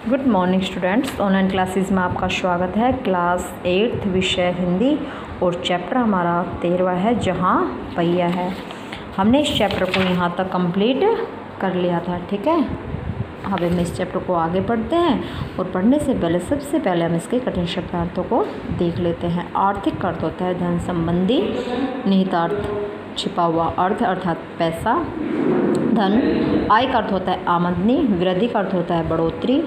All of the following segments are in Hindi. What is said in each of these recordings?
Good morning students, online classes में आपका स्वागत है। क्लास 8 विषय हिंदी और चैप्टर हमारा 13वां है, जहां पहिया है। हमने इस चैप्टर को यहाँ तक कंप्लीट कर लिया था, ठीक है। अब हम इस चैप्टर को आगे पढ़ते हैं और पढ़ने से पहले सबसे पहले हम इसके कठिन शब्दार्थों को देख लेते हैं। आर्थिक का अर्थ होता है धन संबंधी, निहितार्थ छिपा हुआ अर्थ अर्थात पैसा, धन। आय का अर्थ होता है आमदनी, वृद्धि का अर्थ होता है बढ़ोतरी,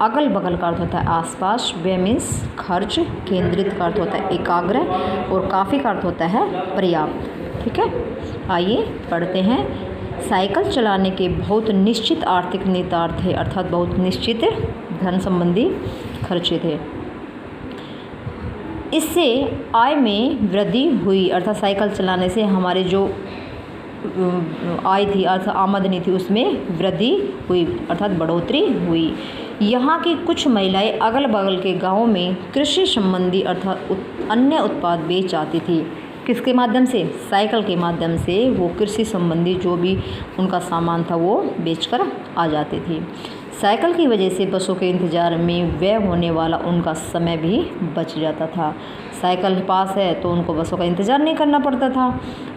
अगल बगल का अर्थ होता है आसपास, व्यय मीन्स खर्च, केंद्रित का अर्थ होता है एकाग्र और काफ़ी का अर्थ होता है पर्याप्त, ठीक है। आइए पढ़ते हैं। साइकिल चलाने के बहुत निश्चित आर्थिक निहितार्थ थे, अर्थात बहुत निश्चित धन संबंधी खर्चे थे। इससे आय में वृद्धि हुई, अर्थात साइकिल चलाने से हमारे जो आय थी अर्थात आमदनी थी उसमें वृद्धि हुई अर्थात बढ़ोतरी हुई। यहाँ की कुछ महिलाएं अगल बगल के गांवों में कृषि संबंधी अर्थात अन्य उत्पाद बेच आती थी। किसके माध्यम से? साइकिल के माध्यम से वो कृषि संबंधी जो भी उनका सामान था वो बेचकर आ जाती थी। साइकिल की वजह से बसों के इंतज़ार में व्यय होने वाला उनका समय भी बच जाता था। साइकिल पास है तो उनको बसों का इंतज़ार नहीं करना पड़ता था,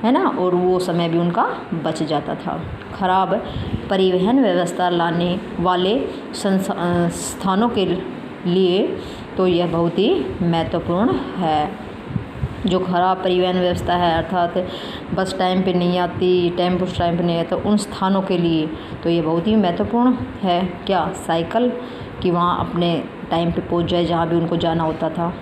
है ना, और वो समय भी उनका बच जाता था। खराब परिवहन व्यवस्था लाने वाले संस्थानों के लिए तो यह बहुत ही महत्वपूर्ण है। जो खराब परिवहन व्यवस्था है अर्थात बस टाइम पे नहीं आती, टेम्पो टाइम पे नहीं आता, उन स्थानों के लिए तो ये बहुत ही महत्वपूर्ण है। क्या? साइकिल कि वहाँ अपने टाइम पे पहुँच जाए जहाँ भी उनको जाना होता था।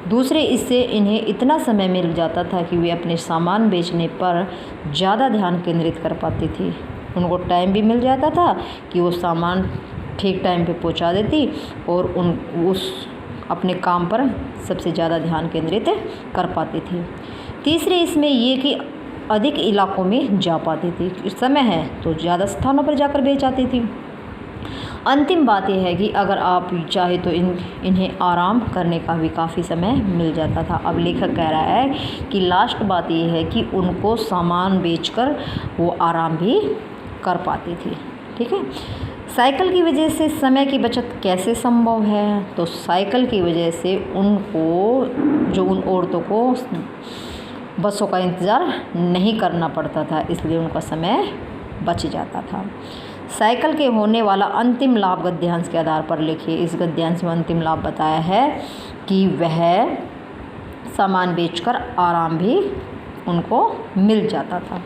दूसरे, इससे इन्हें इतना समय मिल जाता था कि वे अपने सामान बेचने पर ज़्यादा ध्यान केंद्रित कर पाती थी। उनको टाइम भी मिल जाता था कि वो सामान ठीक टाइम पे पहुँचा देती और उस अपने काम पर सबसे ज़्यादा ध्यान केंद्रित कर पाती थी। तीसरे, इसमें ये कि अधिक इलाकों में जा पाती थी। समय है तो ज़्यादा स्थानों पर जाकर बेच आती थी। अंतिम बात यह है कि अगर आप चाहे तो इन्हें आराम करने का भी काफ़ी समय मिल जाता था। अब लेखक कह रहा है कि लास्ट बात यह है कि उनको सामान बेचकर वो आराम भी कर पाती थी, ठीक है। साइकिल की वजह से समय की बचत कैसे संभव है? तो साइकिल की वजह से उनको जो उन औरतों को बसों का इंतज़ार नहीं करना पड़ता था, इसलिए उनका समय बच जाता था। साइकिल के होने वाला अंतिम लाभ गद्यांश के आधार पर लिखिए। इस गद्यांश में अंतिम लाभ बताया है कि वह सामान बेचकर आराम भी उनको मिल जाता था।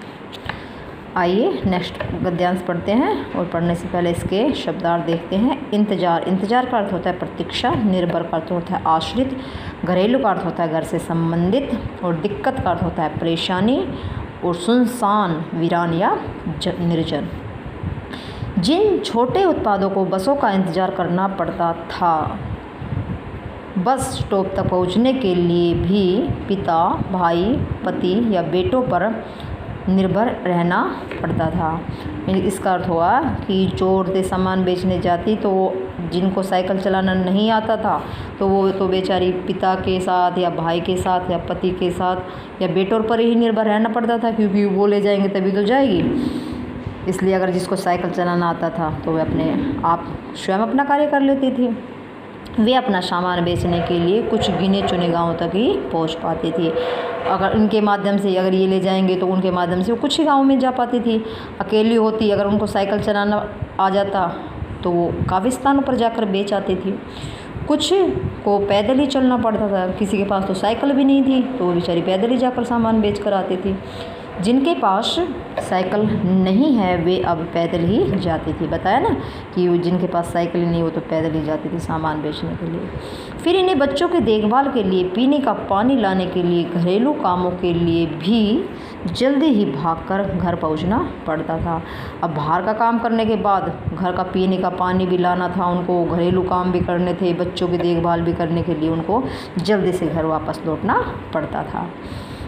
आइए नेक्स्ट गद्यांश पढ़ते हैं और पढ़ने से पहले इसके शब्दार्थ देखते हैं। इंतजार, इंतजार का अर्थ होता है प्रतीक्षा, निर्भर का अर्थ होता है आश्रित, घरेलू का अर्थ होता है घर से संबंधित और दिक्कत का अर्थ होता है परेशानी और सुनसान, वीरान या निर्जन। जिन छोटे उत्पादों को बसों का इंतजार करना पड़ता था, बस स्टॉप तक पहुंचने के लिए भी पिता, भाई, पति या बेटों पर निर्भर रहना पड़ता था। इसका अर्थ हुआ कि जो औरतें सामान बेचने जाती तो जिनको साइकिल चलाना नहीं आता था तो वो तो बेचारी पिता के साथ या भाई के साथ या पति के साथ या बेटों पर ही निर्भर रहना पड़ता था, क्योंकि वो ले जाएंगे तभी तो जाएगी। इसलिए अगर जिसको साइकिल चलाना आता था तो वे अपने आप स्वयं अपना कार्य कर लेती थी। वे अपना सामान बेचने के लिए कुछ गिने चुने गांवों तक ही पहुंच पाती थी। अगर इनके माध्यम से अगर ये ले जाएंगे तो उनके माध्यम से वो कुछ ही गाँव में जा पाती थी। अकेली होती अगर उनको साइकिल चलाना आ जाता तो वो काफ़ी स्थानों पर जाकर बेच आती थी। कुछ को पैदल ही चलना पड़ता था, किसी के पास तो साइकिल भी नहीं थी तो वो बेचारी पैदल ही जाकर सामान बेच कर आती थी। जिनके पास साइकिल नहीं है वे अब पैदल ही जाती थी। बताया ना कि जिनके पास साइकिल नहीं वो तो पैदल ही जाती थी सामान बेचने के लिए। फिर इन्हें बच्चों की देखभाल के लिए, पीने का पानी लाने के लिए, घरेलू कामों के लिए भी जल्दी ही भागकर घर पहुंचना पड़ता था। अब बाहर का काम करने के बाद घर का पीने का पानी भी लाना था उनको, घरेलू काम भी करने थे, बच्चों की देखभाल भी करने के लिए उनको जल्दी से घर वापस लौटना पड़ता था।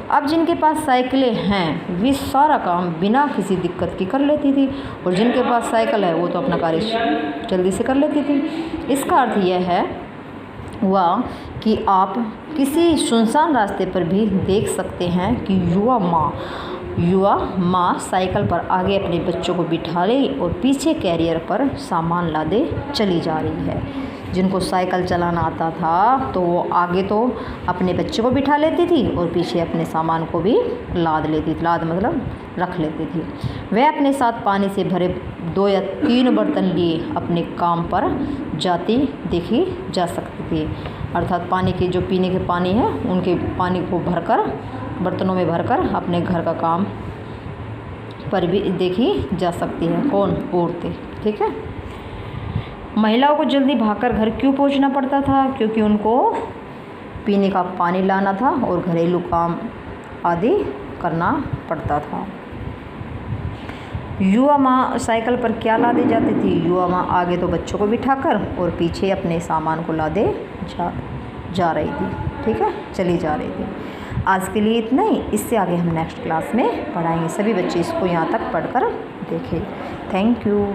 अब जिनके पास साइकिलें हैं वे सारा काम बिना किसी दिक्कत की कर लेती थी और जिनके पास साइकिल है वो तो अपना कार्य जल्दी से कर लेती थी। इसका अर्थ यह है हुआ कि आप किसी सुनसान रास्ते पर भी देख सकते हैं कि युवा माँ युवा माँ साइकिल पर आगे अपने बच्चों को बिठा रही और पीछे कैरियर पर सामान लादे चली जा रही है। जिनको साइकिल चलाना आता था तो वो आगे तो अपने बच्चे को बिठा लेती थी और पीछे अपने सामान को भी लाद लेती थी। लाद मतलब रख लेती थी। वह अपने साथ पानी से भरे 2 या 3 बर्तन लिए अपने काम पर जाती देखी जा सकती थी। अर्थात पानी के जो पीने के पानी है उनके पानी को भरकर बर्तनों में भरकर अपने घर का काम पर भी देखी जा सकती है। कौन? औरतें। ठीक है। महिलाओं को जल्दी भागकर घर क्यों पहुंचना पड़ता था? क्योंकि उनको पीने का पानी लाना था और घरेलू काम आदि करना पड़ता था। युवा माँ साइकिल पर क्या लादे जाती थी? युवा माँ आगे तो बच्चों को बिठाकर और पीछे अपने सामान को लादे जा रही थी। ठीक है, चली जा रही थी। आज के लिए इतना ही। इससे आगे हम नेक्स्ट क्लास में पढ़ाएंगे। सभी बच्चे इसको यहाँ तक पढ़कर देखें। Thank you.